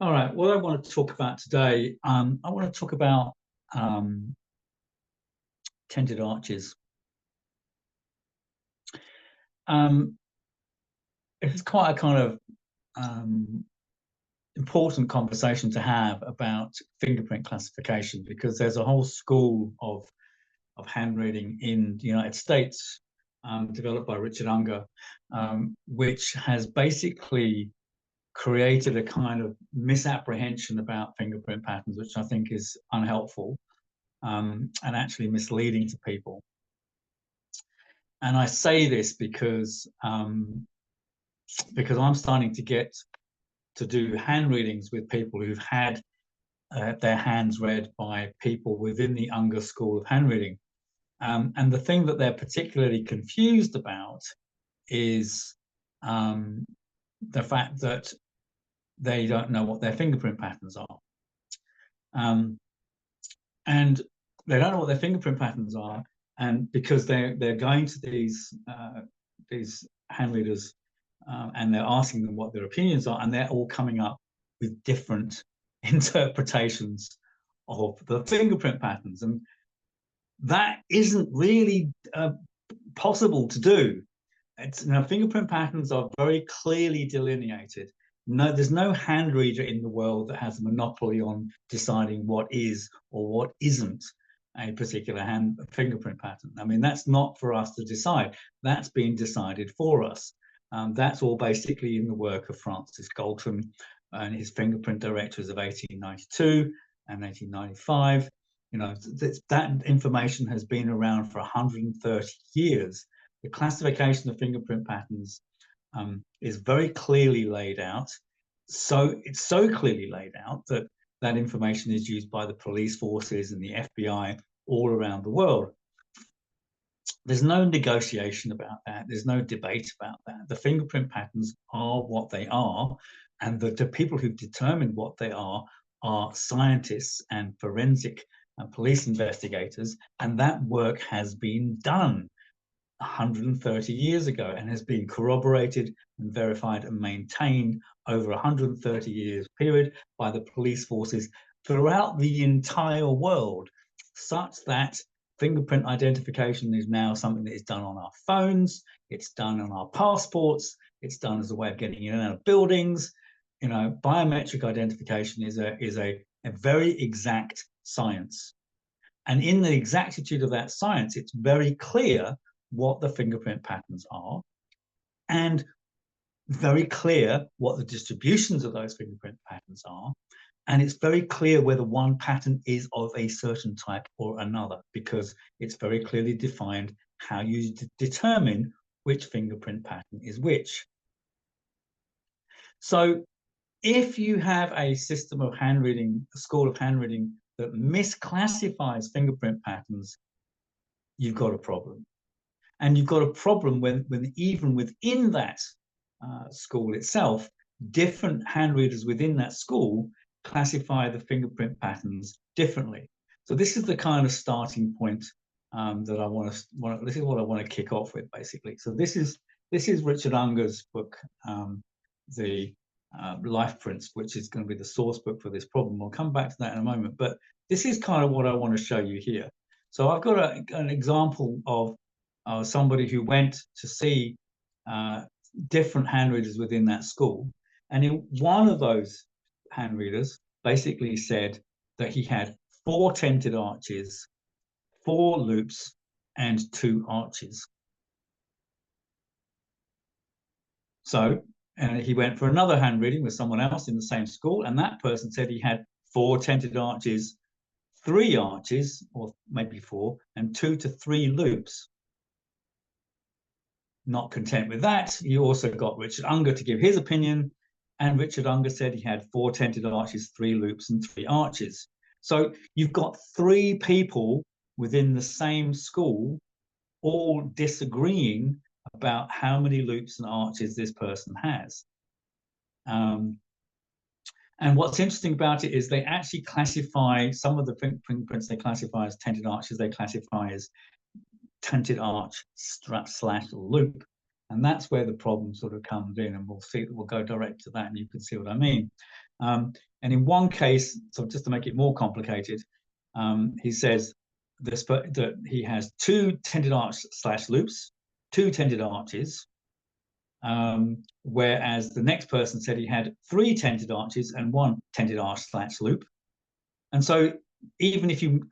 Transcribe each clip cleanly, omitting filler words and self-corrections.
All right, what I want to talk about today, I want to talk about um, tinted arches. Um, it's quite a kind of important conversation to have about fingerprint classification because there's a whole school of hand reading in the United States, developed by Richard Unger, which has basically created a kind of misapprehension about fingerprint patterns, which I think is unhelpful and actually misleading to people. And I say this because I'm starting to get to do hand readings with people who've had their hands read by people within the Unger school of hand reading. And the thing that they're particularly confused about is the fact that they don't know what their fingerprint patterns are. And they don't know what their fingerprint patterns are, and because they're going to these hand readers and they're asking them what their opinions are, and they're all coming up with different interpretations of the fingerprint patterns, and that isn't really possible to do. Fingerprint patterns are very clearly delineated. No, there's no hand reader in the world that has a monopoly on deciding what is or what isn't a particular fingerprint pattern. I mean, that's not for us to decide. That's been decided for us. That's all basically in the work of Francis Galton and his fingerprint directives of 1892 and 1895. That information has been around for 130 years. The classification of fingerprint patterns is very clearly laid out. So it's so clearly laid out that that information is used by the police forces and the FBI all around the world. There's no negotiation about that. There's no debate about that. The fingerprint patterns are what they are, and the people who've determined what they are scientists and forensic and police investigators, and that work has been done 130 years ago and has been corroborated and verified and maintained over 130 years period by the police forces throughout the entire world, such that fingerprint identification is now something that is done on our phones, it's done on our passports, it's done as a way of getting in and out of buildings. Biometric identification is a very exact science. And in the exactitude of that science, it's very clear what the fingerprint patterns are, and very clear what the distributions of those fingerprint patterns are. And it's very clear whether one pattern is of a certain type or another, because it's very clearly defined how you determine which fingerprint pattern is which. So if you have a system of hand reading, a school of hand reading that misclassifies fingerprint patterns, you've got a problem. And you've got a problem when even within that school itself, different hand readers within that school classify the fingerprint patterns differently. So this is the kind of starting point that I want to. This is what I want to kick off with, basically. So this is Richard Unger's book, the Life Prints, which is going to be the source book for this problem. We'll come back to that in a moment. But this is kind of what I want to show you here. So I've got an example of somebody who went to see different hand readers within that school. And in one of those hand readers basically said that he had 4 tented arches, 4 loops, and 2 arches. So he went for another hand reading with someone else in the same school, and that person said he had 4 tented arches, 3 arches, or maybe 4, and 2 to 3 loops. Not content with that, he also got Richard Unger to give his opinion, and Richard Unger said he had 4 tented arches, 3 loops, and 3 arches. So you've got 3 people within the same school all disagreeing about how many loops and arches this person has. And what's interesting about it is they actually classify some of the fingerprints they classify as tented arches, they classify as tented arch / loop. And that's where the problem sort of comes in, and we'll go direct to that, and you can see what I mean. And in one case, so just to make it more complicated, he says that he has two tended arch / loops, two tended arches, whereas the next person said he had three tended arches and one tended arch / loop. And so even if you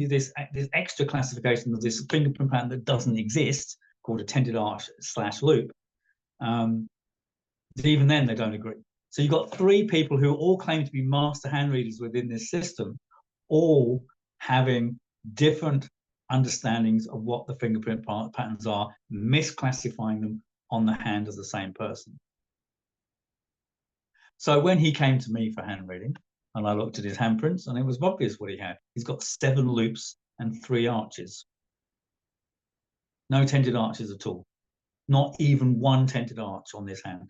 this extra classification of this fingerprint pattern that doesn't exist, called a tended arch / loop, even then they don't agree. So you've got three people who all claim to be master hand readers within this system, all having different understandings of what the fingerprint patterns are, misclassifying them on the hand of the same person. So when he came to me for hand reading, and I looked at his handprints, and it was obvious what he had. He's got 7 loops and 3 arches. No tended arches at all. Not even one tended arch on this hand.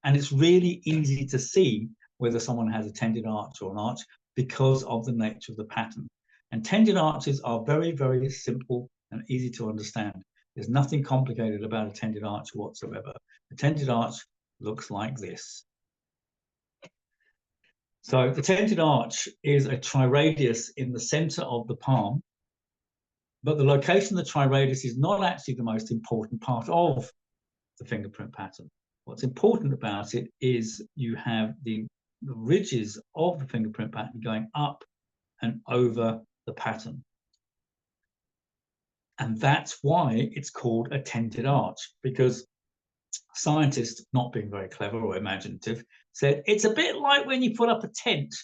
And it's really easy to see whether someone has a tended arch or an arch because of the nature of the pattern. And tended arches are very, very simple and easy to understand. There's nothing complicated about a tended arch whatsoever. A tended arch looks like this. So the tended arch is a triradius in the center of the palm, but the location of the triradius is not actually the most important part of the fingerprint pattern. What's important about it is you have the ridges of the fingerprint pattern going up and over the pattern. And that's why it's called a tended arch, because scientists, not being very clever or imaginative, said it's a bit like when you put up a tent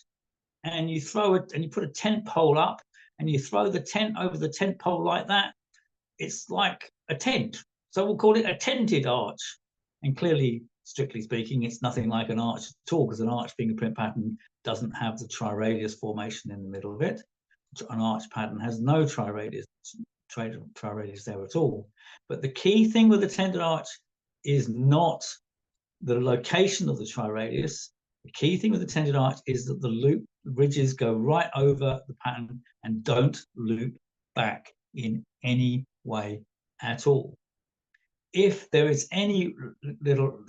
and you throw it and you put a tent pole up and you throw the tent over the tent pole like that. It's like a tent. So we'll call it a tented arch. And clearly, strictly speaking, it's nothing like an arch at all, because an arch fingerprint pattern doesn't have the triradius formation in the middle of it. An arch pattern has no triradius there at all. But the key thing with the tended arch is not the location of the triradius. The key thing with the tended arch is that the loop ridges go right over the pattern and don't loop back in any way at all. If there is any little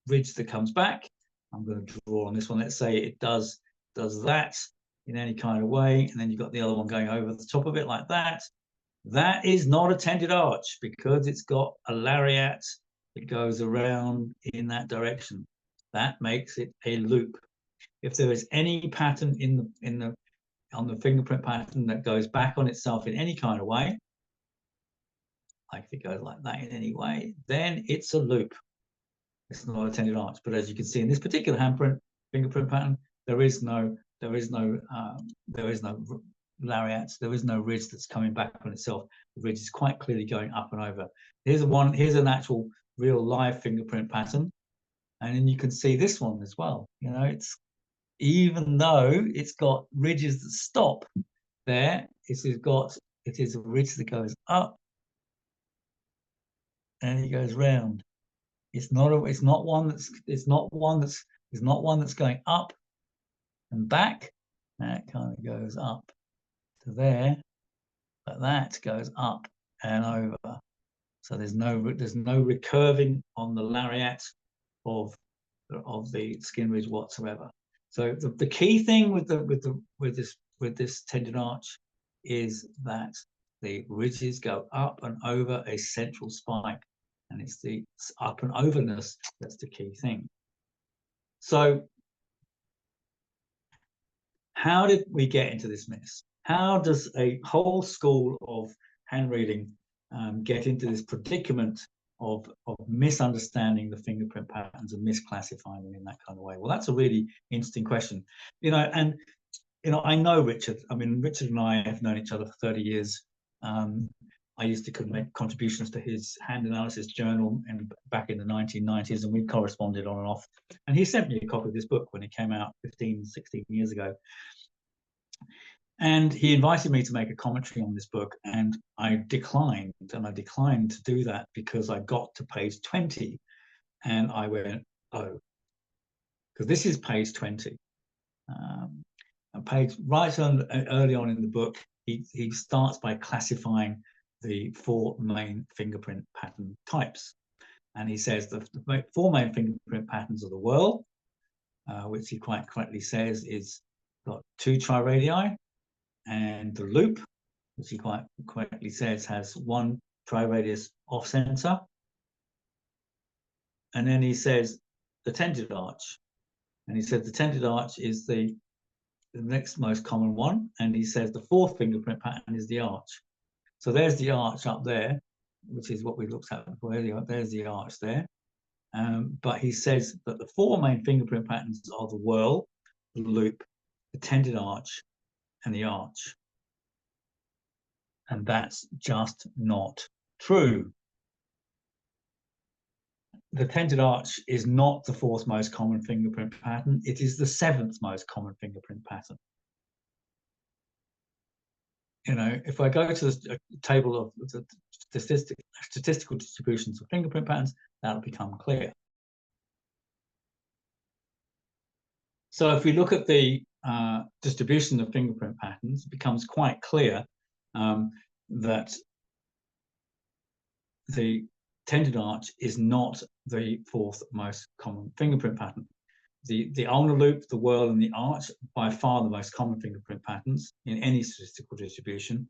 ridge that comes back, I'm going to draw on this one. Let's say it does that in any kind of way, and then you've got the other one going over the top of it like that. That is not a tended arch because it's got a lariat that goes around in that direction. That makes it a loop. If there is any pattern on the fingerprint pattern that goes back on itself in any kind of way, like if it goes like that in any way, then it's a loop. It's not a tended arch. But as you can see in this particular fingerprint pattern, there is no lariat. There is no ridge that's coming back on itself. The ridge is quite clearly going up and over. Here's an actual real live fingerprint pattern, and then you can see this one as well. You know, it's, even though it's got ridges that stop there, it is a ridge that goes up and it goes round. It's not one that's going up and back. That kind of goes up to there, but that goes up and over. So there's no recurving on the lariat of the skin ridge whatsoever. So the key thing with this tended arch is that the ridges go up and over a central spike, and it's the up and overness that's the key thing. So how did we get into this mess? How does a whole school of hand reading get into this predicament of misunderstanding the fingerprint patterns and misclassifying them in that kind of way? Well, that's a really interesting question. And I know Richard. I mean, Richard and I have known each other for 30 years. I used to make contributions to his hand analysis journal back in the 1990s, and we corresponded on and off. And he sent me a copy of this book when it came out 15, 16 years ago. And he invited me to make a commentary on this book, and I declined. And I declined to do that because I got to page 20, and I went, oh, because this is page 20. Right early on in the book, he starts by classifying the 4 main fingerprint pattern types. And he says the 4 main fingerprint patterns are the whirl, which he quite correctly says is got 2 triradii, and the loop, which he quite correctly says has 1 triradius off center. And then he says the tented arch, and he said the tented arch is the next most common one, and he says the 4th fingerprint pattern is the arch. So there's the arch up there, which is what we looked at before. There's the arch there. But he says that the 4 main fingerprint patterns are the whirl, the loop, the tented arch, and the arch. And that's just not true. The tented arch is not the 4th most common fingerprint pattern. It is the 7th most common fingerprint pattern. You know, if I go to the table of the statistical distributions of fingerprint patterns, that'll become clear. So if we look at the distribution of fingerprint patterns, it becomes quite clear that the tented arch is not the 4th most common fingerprint pattern. The ulnar loop, the whirl, and the arch, by far the most common fingerprint patterns in any statistical distribution.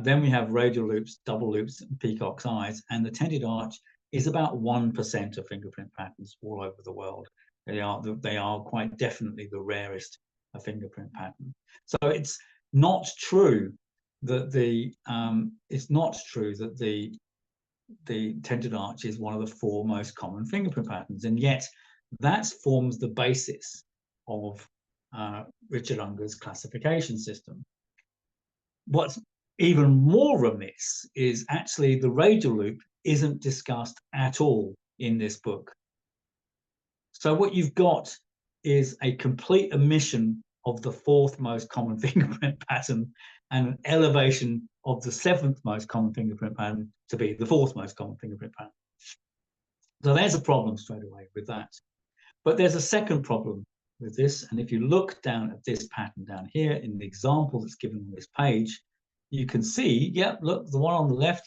Then we have radial loops, double loops, and peacock's eyes, and the tented arch is about 1% of fingerprint patterns all over the world. They are quite definitely the rarest fingerprint pattern. So it's not true that the tented arch is one of the 4 most common fingerprint patterns, and yet that forms the basis of Richard Unger's classification system. What's even more remiss is actually the radial loop isn't discussed at all in this book. So what you've got is a complete omission of the 4th most common fingerprint pattern and an elevation of the 7th most common fingerprint pattern to be the 4th most common fingerprint pattern. So there's a problem straight away with that. But there's a second problem with this, and if you look down at this pattern down here in the example that's given on this page, you can see, yep, look, the one on the left